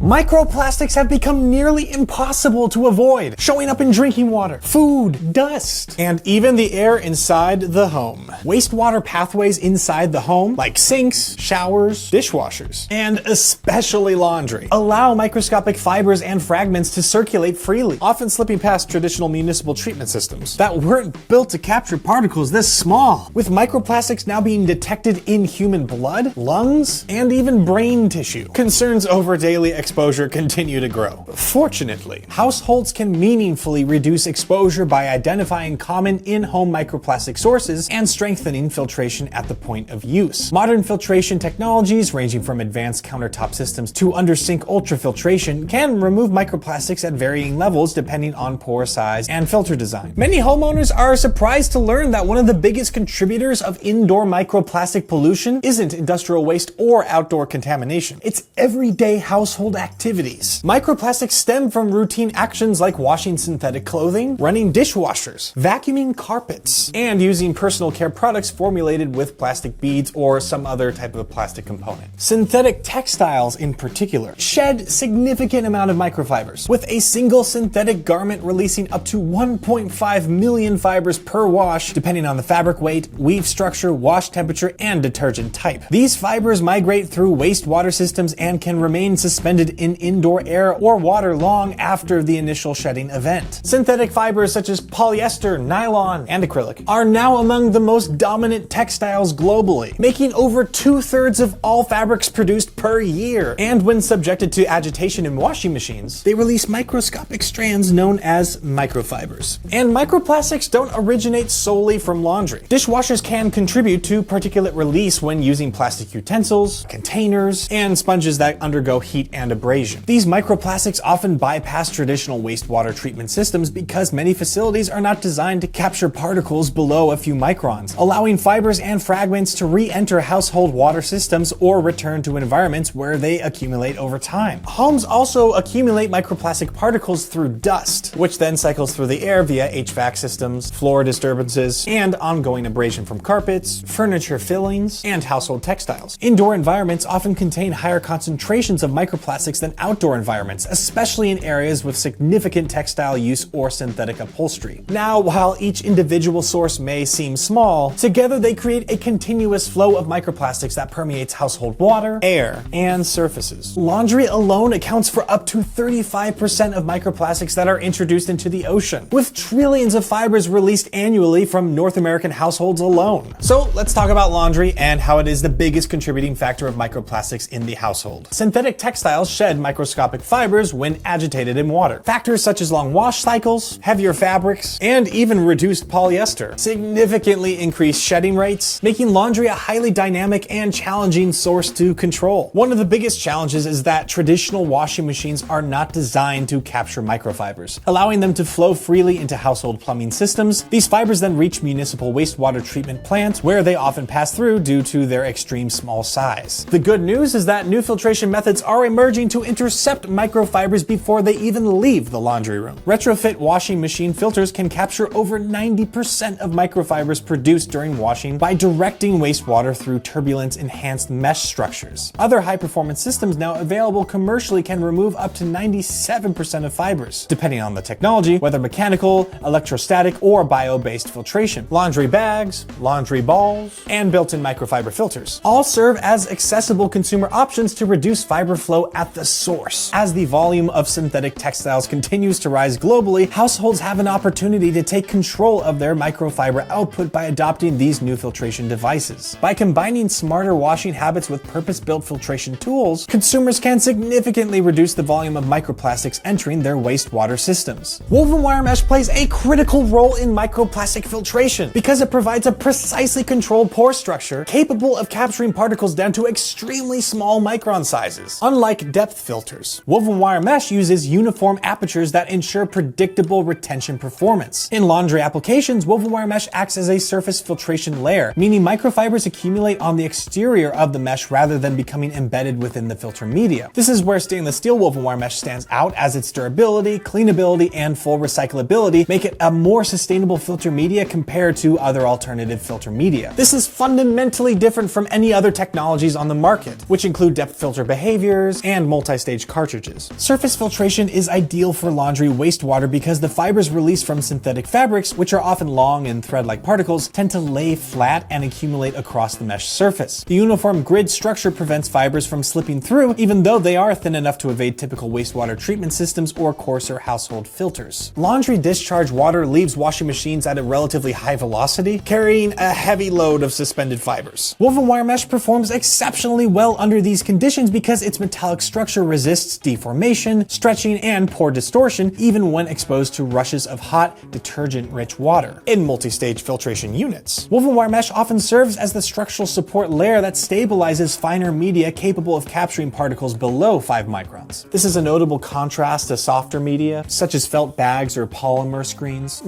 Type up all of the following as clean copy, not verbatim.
Microplastics have become nearly impossible to avoid, showing up in drinking water, food, dust, and even the air inside the home. Wastewater pathways inside the home, like sinks, showers, dishwashers, and especially laundry, allow microscopic fibers and fragments to circulate freely, often slipping past traditional municipal treatment systems that weren't built to capture particles this small. With microplastics now being detected in human blood, lungs, and even brain tissue, concerns over daily exposure continue to grow. Fortunately, households can meaningfully reduce exposure by identifying common in-home microplastic sources and strengthening filtration at the point of use. Modern filtration technologies, ranging from advanced countertop systems to under-sink ultrafiltration, can remove microplastics at varying levels depending on pore size and filter design. Many homeowners are surprised to learn that one of the biggest contributors of indoor microplastic pollution isn't industrial waste or outdoor contamination. It's everyday household activities. Microplastics stem from routine actions like washing synthetic clothing, running dishwashers, vacuuming carpets, and using personal care products formulated with plastic beads or some other type of plastic component. Synthetic textiles in particular shed significant amount of microfibers, with a single synthetic garment releasing up to 1.5 million fibers per wash, depending on the fabric weight, weave structure, wash temperature, and detergent type. These fibers migrate through wastewater systems and can remain suspended in indoor air or water long after the initial shedding event. Synthetic fibers such as polyester, nylon, and acrylic are now among the most dominant textiles globally, making over 2/3 of all fabrics produced per year. And when subjected to agitation in washing machines, they release microscopic strands known as microfibers. And microplastics don't originate solely from laundry. Dishwashers can contribute to particulate release when using plastic utensils, containers, and sponges that undergo heat and abrasion. These microplastics often bypass traditional wastewater treatment systems because many facilities are not designed to capture particles below a few microns, allowing fibers and fragments to re-enter household water systems or return to environments where they accumulate over time. Homes also accumulate microplastic particles through dust, which then cycles through the air via HVAC systems, floor disturbances, and ongoing abrasion from carpets, furniture fillings, and household textiles. Indoor environments often contain higher concentrations of microplastics than outdoor environments, especially in areas with significant textile use or synthetic upholstery. Now, while each individual source may seem small, together they create a continuous flow of microplastics that permeates household water, air, and surfaces. Laundry alone accounts for up to 35% of microplastics that are introduced into the ocean, with trillions of fibers released annually from North American households alone. So let's talk about laundry and how it is the biggest contributing factor of microplastics in the household. Synthetic textiles shed microscopic fibers when agitated in water. Factors such as long wash cycles, heavier fabrics, and even reduced polyester significantly increase shedding rates, making laundry a highly dynamic and challenging source to control. One of the biggest challenges is that traditional washing machines are not designed to capture microfibers, allowing them to flow freely into household plumbing systems. These fibers then reach municipal wastewater treatment plants, where they often pass through due to their extreme small size. The good news is that new filtration methods are emerging to intercept microfibers before they even leave the laundry room. Retrofit washing machine filters can capture over 90% of microfibers produced during washing by directing wastewater through turbulence-enhanced mesh structures. Other high-performance systems now available commercially can remove up to 97% of fibers, depending on the technology, whether mechanical, electrostatic, or bio-based filtration. Laundry bags, laundry balls, and built-in microfiber filters all serve as accessible consumer options to reduce fiber flow at the source. As the volume of synthetic textiles continues to rise globally, households have an opportunity to take control of their microfiber output by adopting these new filtration devices. By combining smarter washing habits with purpose-built filtration tools, consumers can significantly reduce the volume of microplastics entering their wastewater systems. Woven wire mesh plays a critical role in microplastic filtration because it provides a precisely controlled pore structure capable of capturing particles down to extremely small micron sizes. Unlike depth filters, woven wire mesh uses uniform apertures that ensure predictable retention performance. In laundry applications, woven wire mesh acts as a surface filtration layer, meaning microfibers accumulate on the exterior of the mesh rather than becoming embedded within the filter media. This is where stainless steel woven wire mesh stands out, as its durability, cleanability, and full recyclability make it a more sustainable filter media compared to other alternative filter media. This is fundamentally different from any other technologies on the market, which include depth filter behaviors and multi-stage cartridges. Surface filtration is ideal for laundry wastewater because the fibers released from synthetic fabrics, which are often long and thread-like particles, tend to lay flat and accumulate across the mesh surface. The uniform grid structure prevents fibers from slipping through, even though they are thin enough to evade typical wastewater treatment systems or coarser household filters. Laundry discharge water leaves washing machines at a relatively high velocity, carrying a heavy load of suspended fibers. Woven wire mesh performs exceptionally well under these conditions because its metallic structure resists deformation, stretching, and pore distortion even when exposed to rushes of hot, detergent-rich water. In multi-stage filtration units, woven wire mesh often serves as the structural support layer that stabilizes finer media capable of capturing particles below 5 microns. This is a notable contrast to softer media, such as felt bags or polymer screens,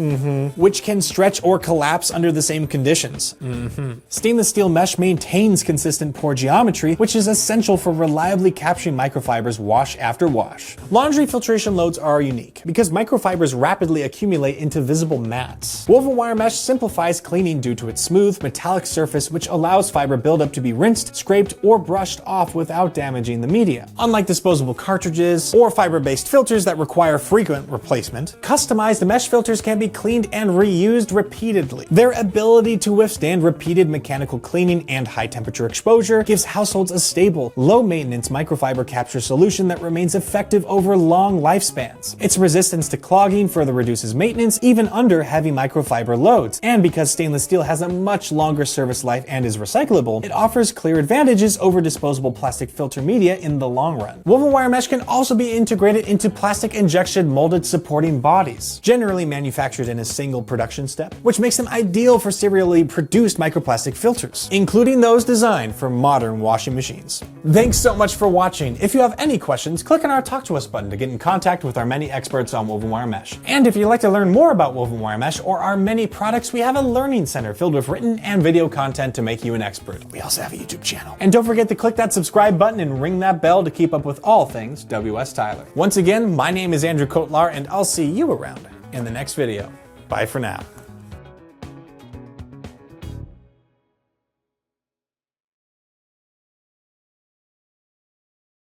which can stretch or collapse under the same conditions. Stainless steel mesh maintains consistent pore geometry, which is essential for reliably capturing microfibers wash after wash. Laundry filtration loads are unique because microfibers rapidly accumulate into visible mats. Woven wire mesh simplifies cleaning due to its smooth, metallic surface, which allows fiber buildup to be rinsed, scraped, or brushed off without damaging the media. Unlike disposable cartridges or fiber-based filters that require frequent replacement, customized mesh filters can be cleaned and reused repeatedly. Their ability to withstand repeated mechanical cleaning and high-temperature exposure gives households a stable, low-maintenance microfiber capture solution that remains effective over long lifespans. Its resistance to clogging further reduces maintenance even under heavy microfiber loads, and because stainless steel has a much longer service life and is recyclable, it offers clear advantages over disposable plastic filter media in the long run. Woven wire mesh can also be integrated into plastic injection molded supporting bodies, generally manufactured in a single production step, which makes them ideal for serially produced microplastic filters, including those designed for modern washing machines. Thanks so much for watching. If you have any questions, click on our Talk to Us button to get in contact with our many experts on woven wire mesh. And if you'd like to learn more about woven wire mesh or our many products, we have a learning center filled with written and video content to make you an expert. We also have a YouTube channel. And don't forget to click that subscribe button and ring that bell to keep up with all things W.S. Tyler. Once again, my name is Andrew Kotlar, and I'll see you around in the next video. Bye for now.